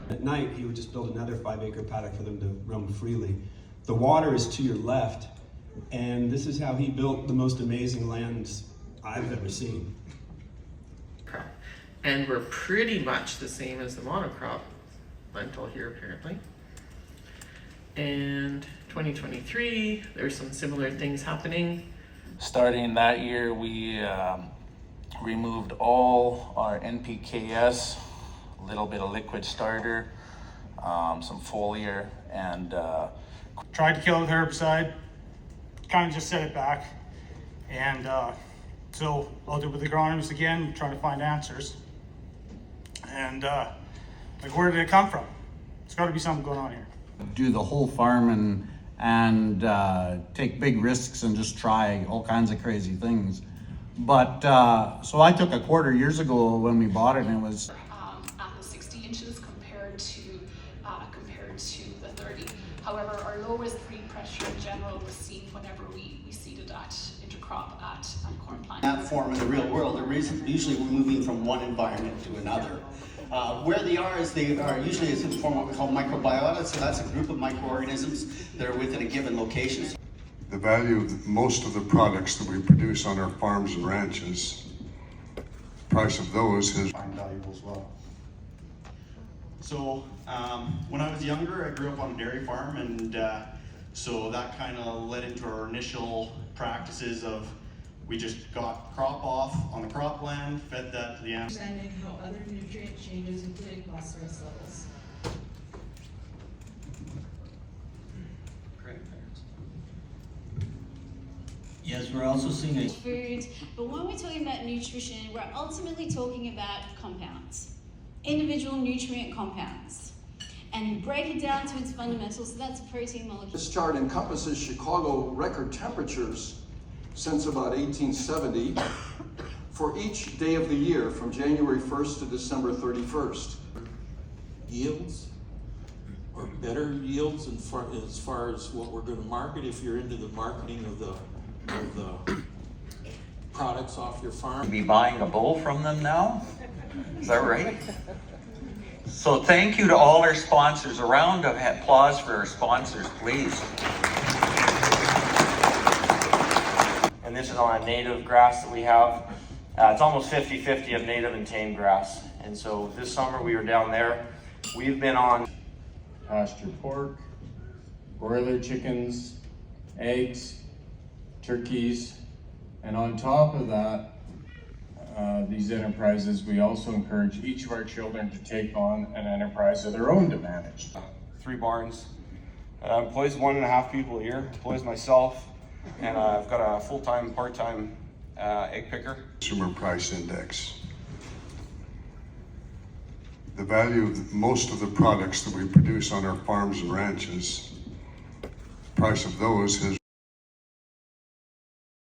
At night, he would just build another 5-acre paddock for them to roam freely. The water is to your left, and this is how he built the most amazing lands I've ever seen. And we're pretty much the same as the monocrop lentil here apparently. And 2023, there's some similar things happening. Starting that year, we removed all our NPKs, a little bit of liquid starter, some foliar, and tried to kill it with herbicide, kind of just set it back. And so I'll do it with the agronomist again, trying to find answers. And like, where did it come from? There's got to be something going on here. Do the whole farm and take big risks and just try all kinds of crazy things. But so I took a quarter years ago when we bought it, and it was at the 60 inches compared to the 30. However, our lowest breed pressure in general was seen whenever we seeded at intercrop at corn plant. That form in the real world, usually we're moving from one environment to another. Where they are is they are usually in form of what we call microbiota, so that's a group of microorganisms that are within a given location. The value of most of the products that we produce on our farms and ranches, the price of those is valuable as well. So when I was younger, I grew up on a dairy farm, and so that kind of led into our initial practices of we just got crop off on the cropland, fed that to the animals. Understanding how other nutrient changes, including phosphorus levels. Yes, we're also seeing a food, but when we're talking about nutrition, we're ultimately talking about compounds, individual nutrient compounds. And you break it down to its fundamentals, so that's a protein molecule. This chart encompasses Chicago record temperatures since about 1870 for each day of the year from January 1st to December 31st. yields or better yields as far as what we're going to market if you're into the marketing of the products off your farm. Be buying a bull from them now? Is that right? So thank you to all our sponsors. A round of applause for our sponsors, please. And this is on a native grass that we have. It's almost 50-50 of native and tame grass. And so this summer we were down there. We've been on pasture pork, broiler chickens, eggs, turkeys, and on top of that, these enterprises, we also encourage each of our children to take on an enterprise of their own to manage. 3 barns. Employs 1.5 people a year. Employs myself, and I've got a full-time, part-time egg picker. Consumer Price Index. The value of most of the products that we produce on our farms and ranches, the price of those has